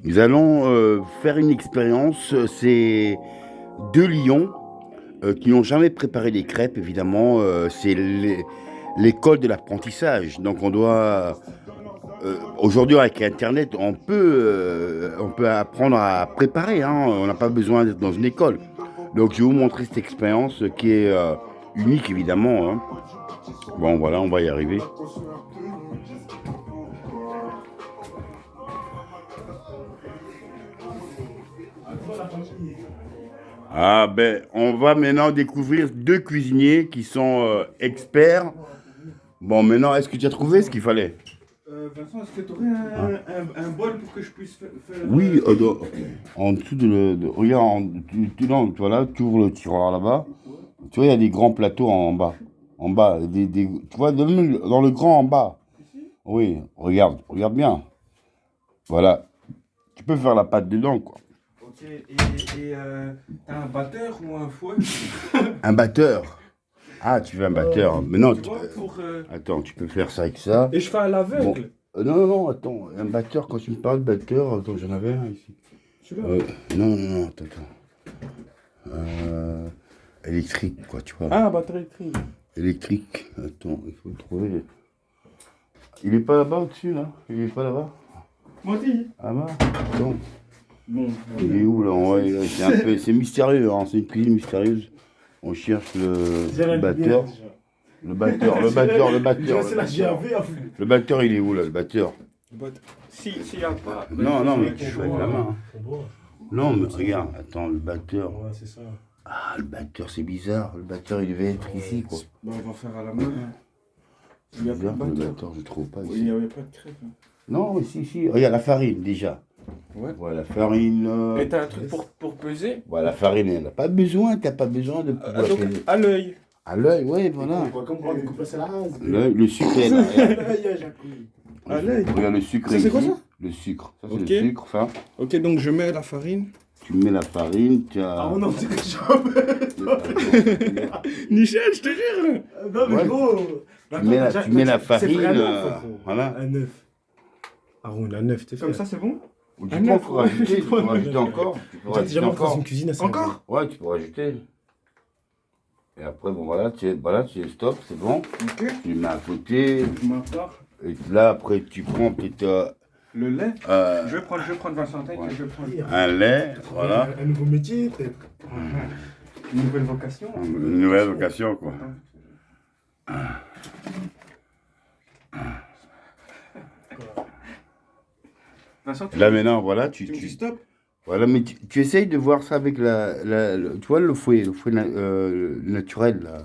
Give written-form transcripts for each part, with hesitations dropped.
Nous allons faire une expérience. C'est deux lions qui n'ont jamais préparé des crêpes, évidemment. C'est l'école de l'apprentissage. Donc on doit... aujourd'hui, avec Internet, on peut apprendre à préparer. Hein. On n'a pas besoin d'être dans une école. Donc je vais vous montrer cette expérience qui est unique, évidemment. Hein. Bon, voilà, on va y arriver. Ah ben, on va maintenant découvrir deux cuisiniers qui sont experts. Bon, maintenant, est-ce que tu as trouvé ce qu'il fallait? Vincent, est-ce que tu aurais un bol pour que je puisse faire Oui, en dessous regarde, non, voilà, tu ouvres le tiroir là-bas. Tu vois, il y a des grands plateaux en bas. En bas, tu vois, dans le grand en bas. ici? Oui, regarde bien. Voilà, tu peux faire la pâte dedans, quoi. Ok, t'as un batteur ou un fouet? Un batteur. Ah, tu veux un batteur. Mais non, Tu vois, attends, tu peux faire ça avec ça. Et je fais à Bon, l'aveugle. non, attends, un batteur, quand tu me parles de batteur, attends, j'en avais un ici. Celui-là. Non, attends. Électrique, quoi, tu vois. Ah, batteur électrique. Électrique, attends, il faut le trouver. Il est pas là-bas au-dessus, là? Il est pas là-bas? Moi aussi. Ah bah, attends. Bon, Il est où, là? Ouais, c'est mystérieux, hein, c'est une cuisine mystérieuse. On cherche le batteur. Le batteur. Le batteur, il est où, là, le batteur? S'il y a pas. Non, mais tu fais avec la main. Non, mais regarde, attends, le batteur. Ouais, c'est ça. Ah, le batteur, c'est bizarre. Le batteur, il devait être ici, quoi. Bah, on va faire à la main. Il n'y a pas Bizarre, de le batteur. batteur, je trouve pas Oui, il ici. n'y avait pas de crêpe. Non, ici, si. Regarde, la farine, déjà. Ouais. Voilà, la farine. Et t'as un truc pour peser? Voilà, la farine, elle n'a pas besoin. T'as pas besoin de pouvoir Donc, peser. à l'œil. À l'œil, oui, voilà. Comme on découpe ça à la rase. L'œil, le sucre est là. Regarde. À l'œil. Regarde le sucre Ça, c'est quoi ici. ça? Le sucre. Ça, c'est Ok. le sucre. Enfin, Ok, donc je mets la farine. tu mets la farine, tu as. Ah non, c'est que Michel, je te jure. Non, mais Ouais. gros. Tu mets la farine. C'est vraiment gros. Voilà. Un œuf. Ah, on a 9, t'es fait. Comme ça, c'est bon? Ou tu Ah, peux non, encore rajouter, tu peux rajouter encore. Tu peux T'as rajouter déjà montré dans encore. une cuisine à ça. Encore? Ouais, tu peux rajouter. Et après, bon, voilà, tu stop, c'est bon. Ok. Tu le mets à côté. Ma part. Et là, après, tu prends peut-être Le lait. euh, Je vais prendre Vincent Tech Ouais. et je vais prendre un lait, voilà. Un nouveau métier, peut-être. une nouvelle vocation. Une nouvelle vocation, quoi. Vincent, Là, maintenant, voilà, tu me dis stop? voilà, mais tu essayes de voir ça avec tu vois, le fouet naturel, là.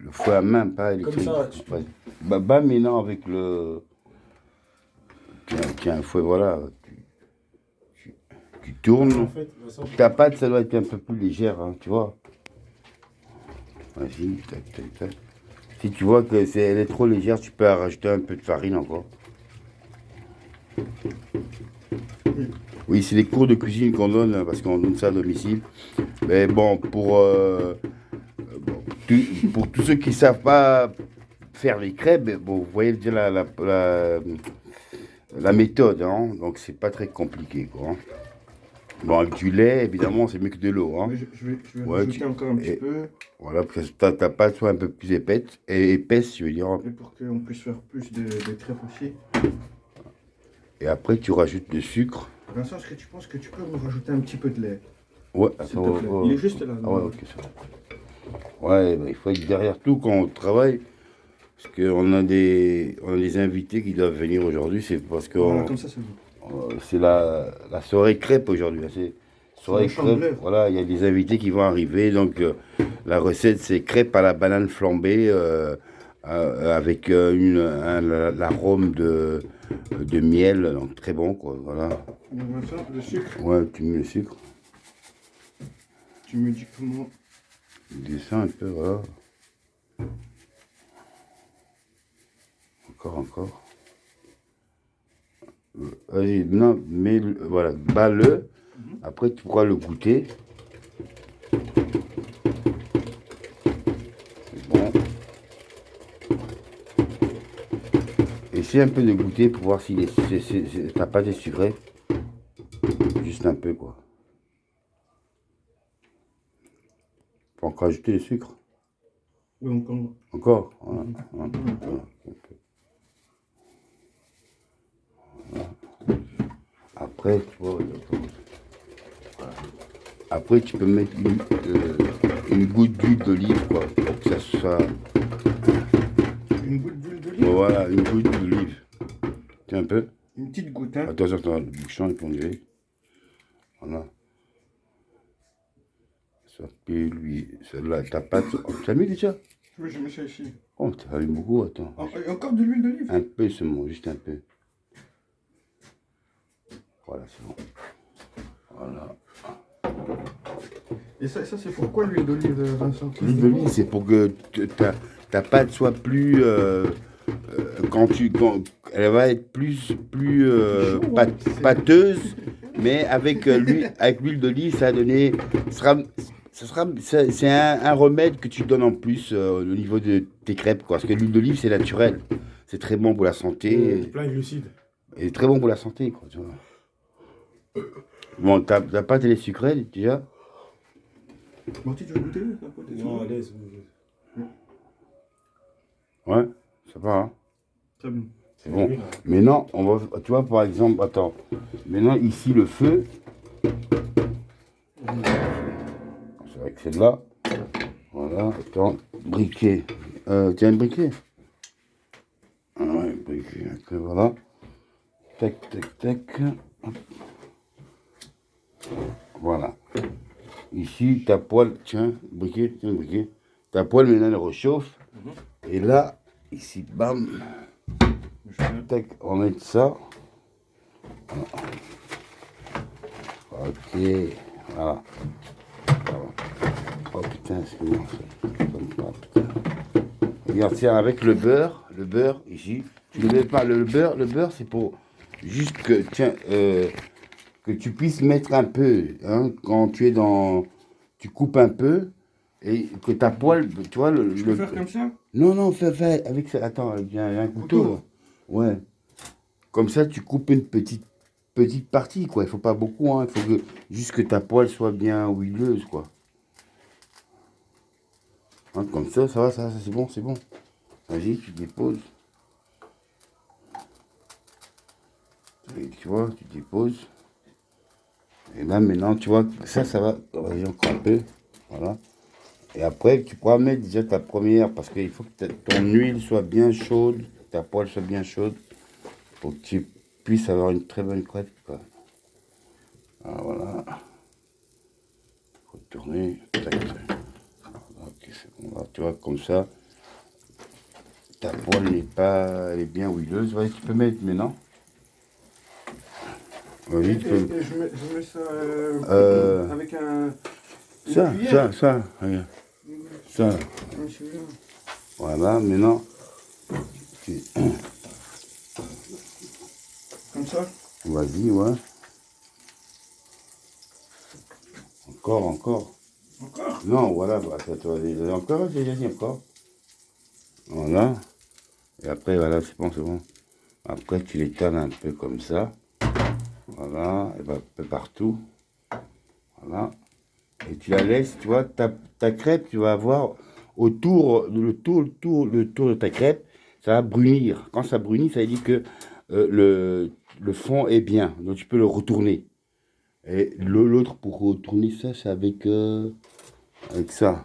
Le fouet à main, pas électrique. ça, Ouais. Bah, maintenant, avec qui a un fouet, voilà. Tu tournes. En fait, Vincent, Ta pâte, ça doit être un peu plus légère, hein, tu vois. Vas-y, tac. Si tu vois elle est trop légère, tu peux rajouter un peu de farine encore. Oui, c'est les cours de cuisine qu'on donne, hein, parce qu'on donne ça à domicile. Mais bon, pour tous ceux qui ne savent pas faire les crêpes, bon, vous voyez déjà la méthode, hein, donc c'est pas très compliqué, quoi. Hein. Bon, avec du lait, évidemment, c'est mieux que de l'eau. Hein. Mais je vais Ouais, rajouter encore un petit et- peu. Voilà, parce que ta pâte soit un peu plus épaisse, je veux dire. Et pour qu'on puisse faire plus de crêpes aussi. Et après, tu rajoutes le sucre. Vincent, est-ce que tu penses que tu peux me rajouter un petit peu de lait? Ouais, S'il attends, te plaît. ouais. Il est juste là. Ah ouais, ok, ça va. Ouais, bah, il faut être derrière tout quand on travaille. Parce qu'on a des invités qui doivent venir aujourd'hui. C'est parce que Voilà, comme ça, c'est bon. c'est la soirée crêpe aujourd'hui. Hein, c'est soirée le chandeleur. crêpe. Voilà, il y a des invités qui vont arriver. Donc, la recette, c'est crêpe à la banane flambée avec l'arôme de miel. Donc, très bon, quoi. Voilà. Donc, Vincent, le sucre, Ouais, tu mets le sucre. tu me dis comment. Descends un peu, voilà. Encore. Vas-y, non, voilà, bats-le. Après, tu pourras le goûter. C'est bon. Et essaie un peu de goûter pour voir si ta pâte est sucrée. Juste un peu, quoi. Faut encore ajouter le sucre. Donc, Encore. Voilà. Voilà. Voilà. Après, tu vois, voilà. Après, tu peux mettre une goutte d'huile d'olive, quoi, pour que ça soit... Une goutte d'huile d'olive. Voilà, une goutte d'olive. Tiens un peu. Une petite goutte, hein. Attends, le bouchon est plongé. Voilà. Ça peut lui... Celle-là, ta pâte... Oh, tu as mis déjà? Oui, je mets ça ici. Oh, tu as mis beaucoup, attends. Oh, et encore de l'huile d'olive. Un peu seulement, juste un peu. Voilà, c'est bon. Voilà. Et ça c'est pourquoi l'huile d'olive, Vincent? L'huile d'olive, c'est pour que ta pâte soit plus... elle va être plus Chaud, ouais. pâteuse, mais avec l'huile d'olive, ça va donner... C'est un remède que tu donnes en plus au niveau de tes crêpes, quoi. Parce que l'huile d'olive, c'est naturel. C'est très bon pour la santé. plein de glucides. Et très bon pour la santé, quoi, tu vois. Bon, ta pâte, elle est sucrée, déjà. Bon, tu veux goûter? Non, à l'aise. Ouais, ça va, hein. Très bien. C'est bon. Maintenant, on va, tu vois, par exemple, attends. Maintenant, ici, le feu. C'est vrai que c'est de là. Voilà, attends, briquet. Tiens, un briquet. Ah ouais, briquet. Ok, voilà. Tac, tac, tac. Hop. Voilà. Ici, ta poêle, tiens, briquet, tiens, briquet. Ta poêle, maintenant, elle réchauffe. Et là, ici, bam. Tac, on va mettre ça. Ok, voilà. Oh putain, excuse-moi. Oh, putain. Regarde, tiens, avec le beurre, ici, tu ne mets pas le beurre, c'est pour juste que, tiens, que tu puisses mettre un peu, hein, quand tu es dans, tu coupes un peu, et que ta poêle, tu vois, Je peux faire comme ça? Non, fais avec ça, attends, il y a un couteau. Ouais. Comme ça, tu coupes une petite partie, quoi. Il faut pas beaucoup, hein. Il faut juste que ta poêle soit bien huileuse, quoi. Hein, comme ça va, ça c'est bon, c'est bon. Vas-y, tu déposes. Et tu vois, tu déposes. Et là, maintenant, tu vois, ça va. Vas-y, encore un peu. Voilà. Et après, tu pourras mettre déjà ta première, parce qu'il faut que ton huile soit bien chaude, ta poêle soit bien chaude, pour que tu puisses avoir une très bonne crêpe, quoi. Ah, voilà. Faut tourner. Tac, tac. Ok, c'est bon. Là, tu vois, comme ça, ta poêle elle est bien huileuse. Vas-y, tu peux mettre maintenant. Vas-y, tu peux. Et je mets ça avec un... Ça, regarde. Ça. Voilà, maintenant. Comme ça? Vas-y, ouais. Encore. Encore? Non, voilà, bah, encore, j'ai déjà dit encore. Voilà. Et après, voilà, c'est bon. Après, tu l'étales un peu comme ça. Voilà, et ben, un peu partout. Voilà. Et tu la laisses, tu vois, ta crêpe, tu vas avoir autour, le tour de ta crêpe, ça va brunir. Quand ça brunit, ça veut dire que le fond est bien. Donc, tu peux le retourner. Et l'autre, pour retourner ça, c'est avec ça.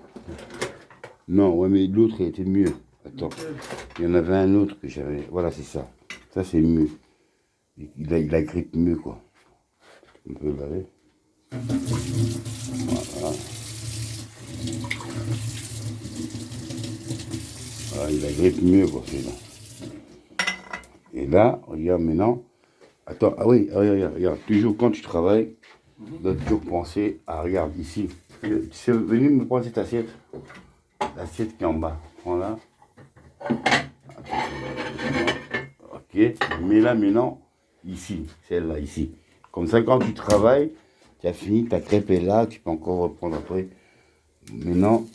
Non, ouais, mais l'autre était mieux. Attends, il y en avait un autre que j'avais. Voilà, c'est ça. Ça, c'est mieux. Il agrippe mieux, quoi. On peut le laver. Voilà. Voilà, il agrippe mieux, quoi, c'est bon. Et là, regarde maintenant. Attends, ah oui, regarde. Toujours quand tu travailles, tu dois toujours penser à, regarde ici. Tu es venu me prendre cette assiette. L'assiette qui est en bas. Voilà. Ok. Mais là, maintenant, ici, celle-là, ici. Comme ça, quand tu travailles, tu as fini, ta crêpe est là, tu peux encore reprendre après. Maintenant,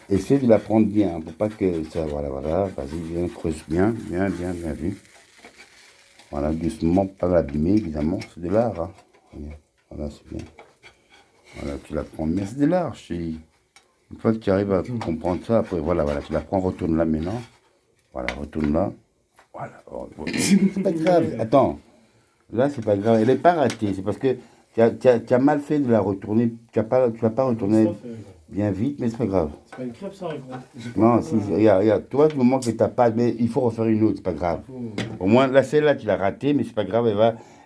essaie de la prendre bien, pour pas que ça, voilà, vas-y, viens, creuse bien, bien vu. Voilà, doucement, pas l'abîmer, évidemment, c'est de l'art, hein. Voilà, c'est bien. Voilà, tu la prends bien, c'est de l'art, je te dis. Une fois que tu arrives à comprendre ça, après, voilà, tu la prends, retourne là maintenant. Voilà, retourne là. Voilà. C'est pas grave, attends. Là, c'est pas grave, elle n'est pas ratée, c'est parce que tu as mal fait de la retourner, tu l'as pas retourné bien vite, mais c'est pas grave. C'est pas une crêpe, ça, gros. Non, si, regarde, toi, du moment que tu n'as pas, mais il faut refaire une autre, c'est pas grave. Au moins, là, celle-là, tu l'as ratée, mais c'est pas grave,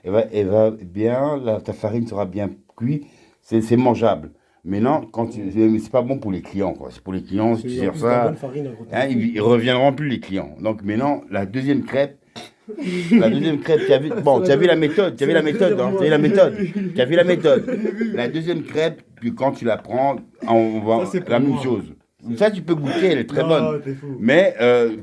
elle va bien, ta farine sera bien cuite, c'est mangeable. Mais non, c'est pas bon pour les clients, quoi. C'est pour les clients, si tu C'est en sers plus de la ça, bonne farine, gros. hein, ils reviendront plus, les clients. Donc maintenant, la deuxième crêpe, bon, tu as vu la méthode, tu as vu la méthode, hein, tu as vu la méthode, tu as vu la méthode. La deuxième crêpe, puis quand tu la prends, on va Ça, c'est pour la même moi. chose. Ça, tu peux goûter, elle est très Non, bonne. t'es fou. Mais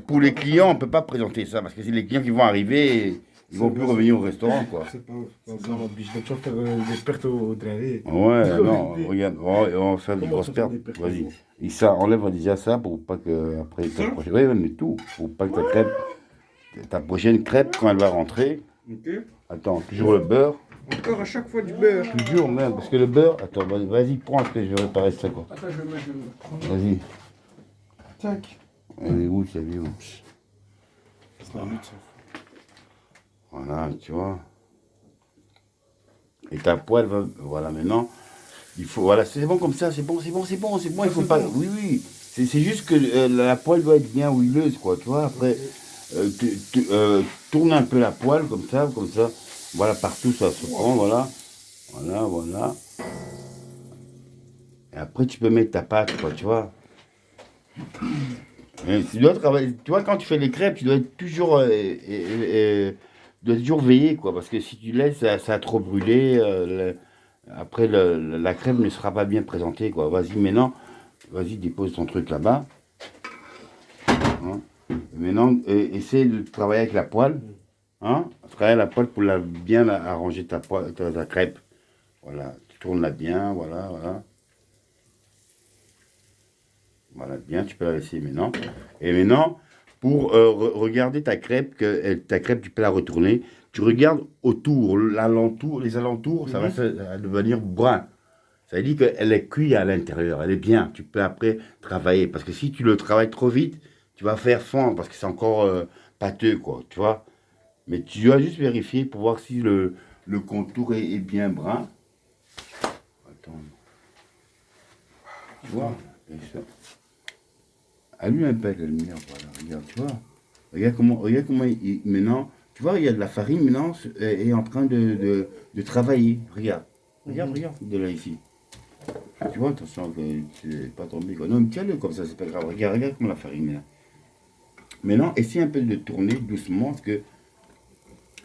pour les clients, on ne peut pas présenter ça, parce que c'est les clients qui vont arriver, ils vont plus revenir au restaurant, quoi. C'est pas ouf. C'est ça, l'oblige. Donc, tu vas faire des pertes au dravé. Ouais, non, regarde, on va faire des Comment grosses tu fais pertes. des pertes, Vas-y. gros? Et ça, enlève déjà ça pour pas que après ta prochaine. Oui, mais tout. Pour pas que ta prochaine crêpe, quand elle va rentrer, Ok. attends, toujours le beurre. Encore à chaque fois du beurre. Toujours, merde, parce que le beurre. Attends, vas-y, prends, parce que je vais réparer ça, quoi. Attends, je vais mettre. Vas-y. Tac. Elle est où, ça vie, C'est la lutte, ça. Voilà, tu vois. Et ta poêle va. Voilà, maintenant. Il faut. Voilà, c'est bon comme ça, c'est bon. Il faut pas. Oui, oui. C'est juste que la poêle doit être bien huileuse, quoi, tu vois. Après, tourne un peu la poêle, comme ça, comme ça. Voilà, partout, ça se prend, voilà. Voilà. Et après, tu peux mettre ta pâte, quoi, tu vois. Et tu dois travailler, tu vois, quand tu fais les crêpes, tu dois être toujours, veiller, quoi, parce que si tu laisses, ça a trop brûlé, après, la crêpe ne sera pas bien présentée, quoi. Vas-y, maintenant, vas-y, dépose ton truc là-bas. Hein. Maintenant, essaie de travailler avec la poêle, hein, travailler la poêle pour bien arranger ta crêpe. Voilà, tu tournes là bien, voilà. Voilà, bien, tu peux la laisser maintenant. Et maintenant, pour regarder ta crêpe, tu peux la retourner. Tu regardes autour, les alentours, ça va devenir brun. Ça veut dire qu'elle est cuite à l'intérieur, elle est bien. Tu peux après travailler. Parce que si tu le travailles trop vite, tu vas faire fondre parce que c'est encore pâteux, quoi, tu vois. Mais tu dois juste vérifier pour voir si le contour est bien brun. Attends. Tu vois, et ça. Allume un peu la lumière, voilà, regarde, tu vois. Regarde comment maintenant, tu vois, il y a de la farine maintenant, est en train de travailler. Regarde, de là ici. Tu vois, attention que tu n'es pas tombé, quoi. Non, mais tiens-le comme ça, c'est pas grave. Regarde comment la farine est là. Maintenant, essaie un peu de tourner doucement, parce que,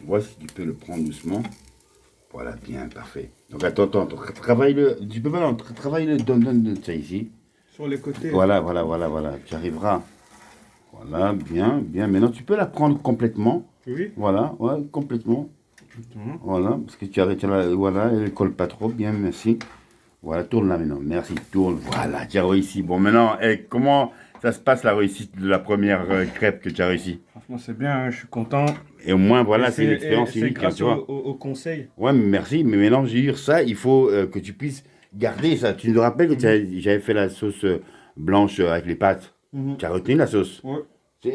vois si tu peux le prendre doucement. Voilà, bien, parfait. Donc attends, travaille-le, tu peux pas, travaille-le, donne ça ici. Sur les côtés. Voilà, tu arriveras. Voilà, bien. Maintenant, tu peux la prendre complètement. Oui. Voilà, ouais, complètement. Voilà, parce que tu arrêtes là, voilà, elle ne colle pas trop, bien, merci. Voilà, tourne là maintenant, merci, tourne. Voilà, tu as réussi. Bon, maintenant, comment ça se passe la réussite de la première crêpe que tu as réussi? Franchement, c'est bien, hein, je suis content. Et au moins, voilà, Et c'est une expérience c'est unique, hein, grâce tu vois. au conseil. Ouais, mais merci, mais maintenant, je veux dire, ça, il faut que tu puisses garder ça. Tu te rappelles que j'avais fait la sauce blanche avec les pâtes. Tu as retenu la sauce? Ouais.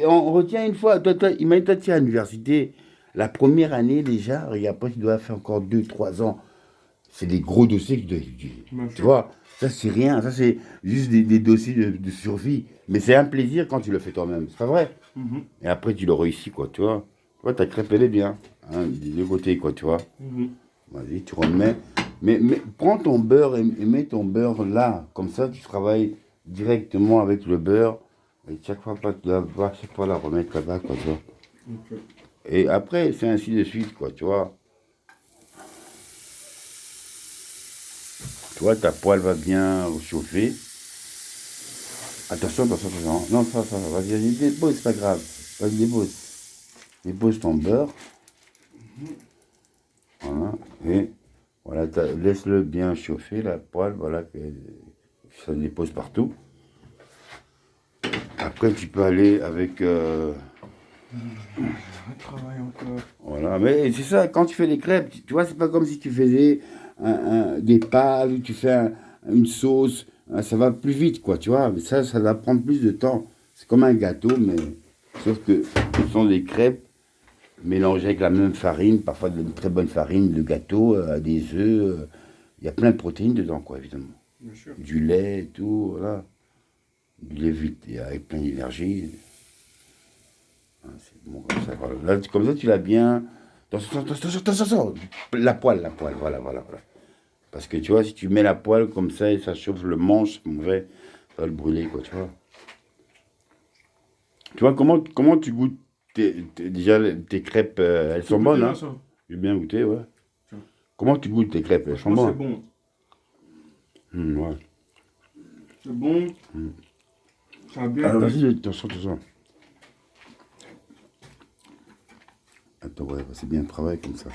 On retient une fois. Imagine-toi, tu es à l'université, la première année déjà, regarde, après, tu dois faire encore 2, 3 ans. C'est des gros dossiers que tu vois, ça, c'est rien. Ça, c'est juste des dossiers de survie. Mais c'est un plaisir quand tu le fais toi-même. C'est pas vrai? Et après, tu le réussis, quoi, tu vois. Tu vois, ta crêpe, elle est bien. Hein, des deux côtés, quoi, tu vois. Vas-y, tu remets. Mais prends ton beurre et mets ton beurre là. Comme ça, tu travailles directement avec le beurre. Et chaque fois, chaque fois la remettre là-bas, quoi, tu vois. Ok. Et après, c'est ainsi de suite, quoi, tu vois. Tu vois, ta poêle va bien chauffer. Attention. Non, ça, vas-y, dépose, c'est pas grave. Vas-y, dépose. Dépose ton beurre. Voilà. Et voilà, laisse-le bien chauffer, la poêle, voilà, que ça dépose partout. Après, tu peux aller avec... Un travail encore. voilà, mais c'est ça, quand tu fais des crêpes, tu vois, c'est pas comme si tu faisais des pâtes ou tu fais une sauce, hein, ça va plus vite, quoi, tu vois, mais ça va prendre plus de temps. C'est comme un gâteau, mais sauf que ce sont des crêpes mélangées avec la même farine, parfois de très bonne farine, de gâteau, des œufs, il y a plein de protéines dedans, quoi, évidemment. Bien sûr. Du lait et tout, voilà. Du lait vite, et avec plein d'énergie. Ah, c'est bon comme ça, voilà. Là, comme ça, tu l'as bien. Attention, la poêle, voilà. Parce que tu vois, si tu mets la poêle comme ça et ça chauffe le manche, c'est mauvais, ça va le brûler, quoi, tu vois. Tu vois, comment tu goûtes déjà tes crêpes, elles sont bonnes, hein? J'ai bien goûté, ouais. Tiens. Comment tu goûtes tes crêpes? Elles sont Franchement, bonnes? c'est bon. Ouais. C'est bon. Ça a bien. Alors, vas-y, attention. Attends, ouais, c'est bien, travail comme ça.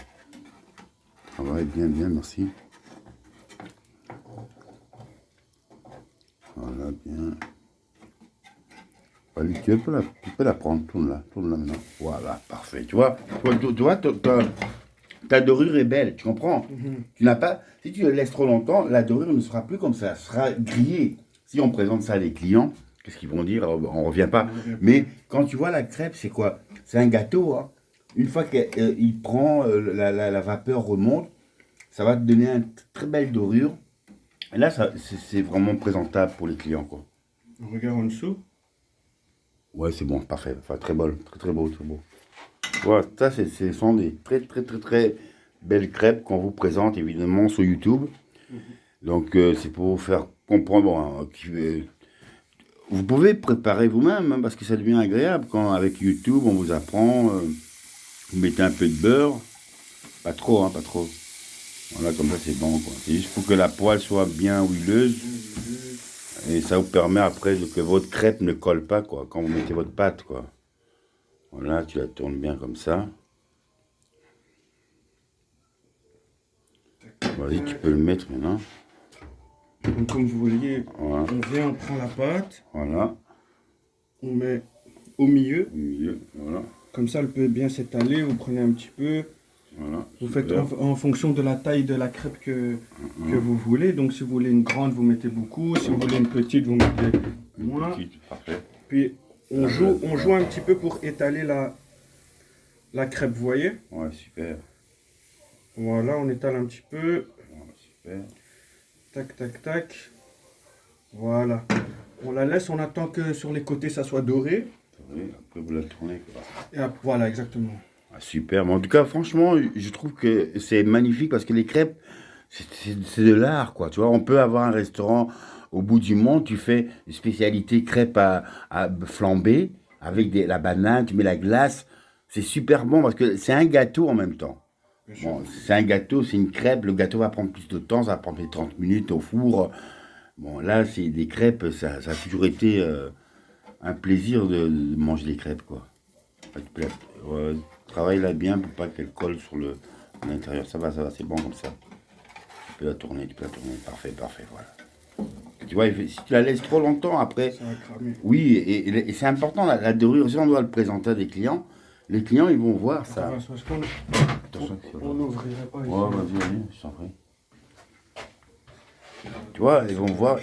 Travaille bien, merci. Voilà, bien. Allez, tu peux la prendre, tourne là maintenant. Voilà, parfait. Tu vois, ta dorure est belle, tu comprends? Tu n'as pas, si tu le laisses trop longtemps, la dorure ne sera plus comme ça, elle sera grillée. Si on présente ça à les clients, qu'est-ce qu'ils vont dire? On revient pas. Mais quand tu vois la crêpe, c'est quoi? C'est un gâteau, hein. Une fois qu'il prend, la vapeur remonte, ça va te donner une très belle dorure. Et là, c'est vraiment présentable pour les clients, quoi. On regarde en dessous. Ouais, c'est bon, parfait. Enfin, très beau. Voilà, ça, ce sont des très belles crêpes qu'on vous présente, évidemment, sur YouTube. Donc, c'est pour vous faire comprendre. Hein, vous pouvez préparer vous-même, hein, parce que ça devient agréable quand, avec YouTube, on vous apprend. Vous mettez un peu de beurre. Pas trop, hein, pas trop. Voilà, comme ça, c'est bon, quoi. C'est juste pour que la poêle soit bien huileuse. Et ça vous permet après que votre crêpe ne colle pas, quoi, quand vous mettez votre pâte, quoi. Voilà, tu la tournes bien comme ça. Vas-y, tu peux le mettre maintenant. Donc, comme vous voyez, Voilà. on vient, on prend la pâte, Voilà. on met au milieu. Au milieu, voilà. Comme ça, elle peut bien s'étaler. Vous prenez un petit peu. Voilà. Vous faites en fonction de la taille de la crêpe que vous voulez. Donc, si vous voulez une grande, vous mettez beaucoup. Si vous voulez une petite, vous mettez moins. Petite, parfait. Puis, on joue un petit peu pour étaler la crêpe, vous voyez? Ouais, super. Voilà, on étale un petit peu. Ouais, super. Tac. Voilà. On la laisse, on attend que sur les côtés, ça soit doré. Oui, après, vous la tournez, quoi. Et après, voilà, exactement. Ah, super. Mais en tout cas, franchement, je trouve que c'est magnifique parce que les crêpes, c'est de l'art, quoi. Tu vois, on peut avoir un restaurant au bout du monde, tu fais une spécialité crêpes à flamber avec la banane, tu mets la glace. C'est super bon parce que c'est un gâteau en même temps. Bon, c'est un gâteau, c'est une crêpe. Le gâteau va prendre plus de temps, ça va prendre 30 minutes au four. Bon, là, c'est des crêpes, ça a toujours été un plaisir de manger des crêpes, quoi. Travaille-la bien pour pas qu'elle colle sur à l'intérieur. Ça va, c'est bon comme ça. Tu peux la tourner, parfait, voilà. Tu vois, si tu la laisses trop longtemps après, Ça va cramer. oui, et c'est important, la dorure, si on doit le présenter à des clients, les clients, ils vont voir ça. Parce qu'on Attention, on n'ouvrirait pas ici. ouais, vas-y, je t'en prie. Tu vois, ils vont voir,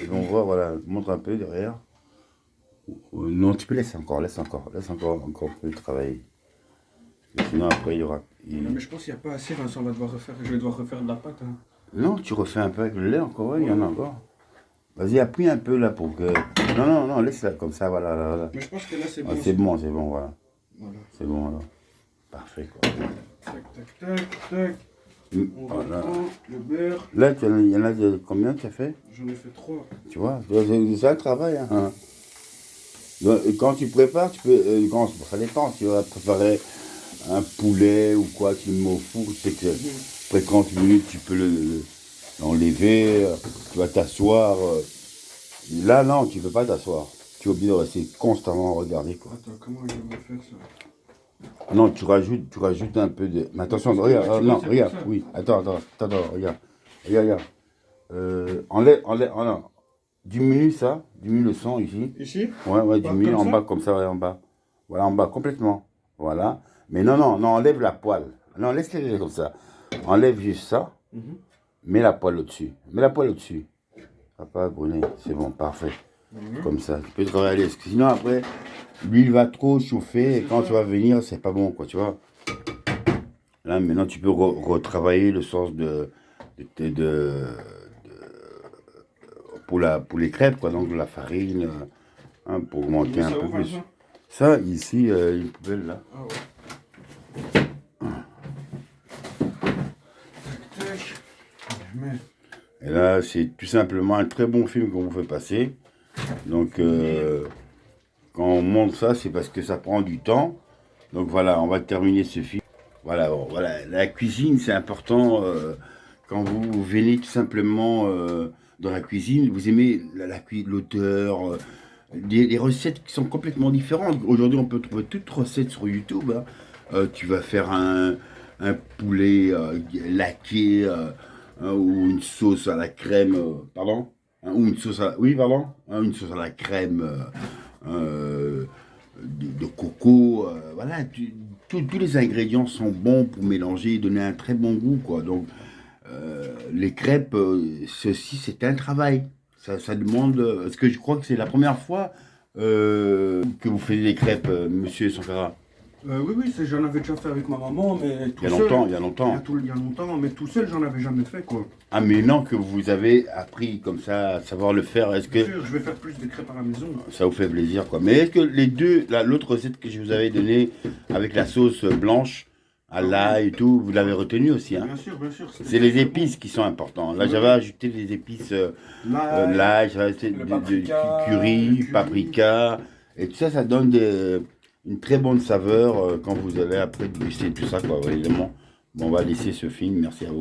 voilà, montre un peu derrière. Non, tu peux laisser encore un peu travailler. Parce que sinon, après, il y aura... Non, mais je pense qu'il n'y a pas assez, Vincent, je vais devoir refaire de la pâte. Hein. Non, tu refais un peu avec le lait encore, ouais, il y en a encore. Vas-y, appuie un peu là pour que... Non, laisse-la comme ça, voilà. Mais je pense que là, c'est bon. Ah, c'est bon, voilà. Voilà. C'est bon, alors. Parfait, quoi. Tac. On Voilà. reprend le beurre. Là, il y en a de combien tu as fait? J'en ai fait 3. Tu vois, c'est ça le travail, hein. Donc, quand tu prépares, tu peux... ça dépend, tu vas préparer un poulet ou quoi, tu le mets au four, tu sais que après 30 minutes, tu peux l'enlever, tu vas t'asseoir. Là, non, tu ne peux pas t'asseoir. Tu es obligé de rester constamment regarder, quoi. Attends, comment je vais faire ça? Non, tu rajoutes un peu de... Mais attention, regarde, regarde, oui. Attends, regarde. Enlève, non. Diminue ça, diminue le son ici. Ici? Ouais, Pas diminue comme en ça? bas, comme ça, ouais, en bas. Voilà, en bas, complètement. Voilà. Mais non, non, non, enlève la poêle. Non, laisse-les comme ça. Enlève juste ça. Mhm. Mets la poêle au-dessus. Mets la poêle au-dessus. Ça va pas brûler. C'est bon, parfait. Mhm. Comme ça. Tu peux travailler. Parce que sinon, après, l'huile va trop chauffer. Et quand tu vas venir, c'est pas bon, quoi, tu vois. Là, maintenant, tu peux retravailler le sens pour les crêpes, quoi. Donc, de la farine, hein, pour augmenter un Ça peu ouvre, plus. ça? Ça, ici, une poubelle, là. Ah ouais. Tac. Mais, Et là, c'est tout simplement un très bon film qu'on vous fait passer. Donc, quand on monte ça, c'est parce que ça prend du temps. Donc voilà, on va terminer ce film. Voilà, bon, voilà. La cuisine, c'est important. Quand vous venez tout simplement dans la cuisine, vous aimez l'auteur, des recettes qui sont complètement différentes. Aujourd'hui, on peut trouver toutes recettes sur YouTube, hein. Tu vas faire un poulet laqué ou une sauce à la crème, pardon, hein, ou une sauce à, oui, pardon, hein, une sauce à la crème de coco. Voilà, tous les ingrédients sont bons pour mélanger et donner un très bon goût, quoi. Donc, les crêpes, ceci, c'est un travail. Ça demande. Parce que je crois que c'est la première fois que vous faites des crêpes, monsieur Sankara. oui, oui, j'en avais déjà fait avec ma maman, mais tout Il y a seul. longtemps, il y a longtemps. Il y a longtemps, mais tout seul, j'en avais jamais fait, quoi. Ah, mais non, que vous avez appris comme ça à savoir le faire, est-ce Bien que sûr, je vais faire plus de crêpes à la maison. ça vous fait plaisir, quoi? Mais est-ce que les deux, l'autre recette que je vous avais donnée avec la sauce blanche à l'ail et tout, vous l'avez retenue aussi, hein? Bien sûr. C'est les épices qui sont importantes. Là, j'avais ajouté des épices, l'ail, j'avais ajouté le du paprika, curry, le curry. paprika, et tout ça, ça donne une très bonne saveur quand vous allez après déguster tout ça, quoi, évidemment. Bon, on va laisser ce film, merci à vous.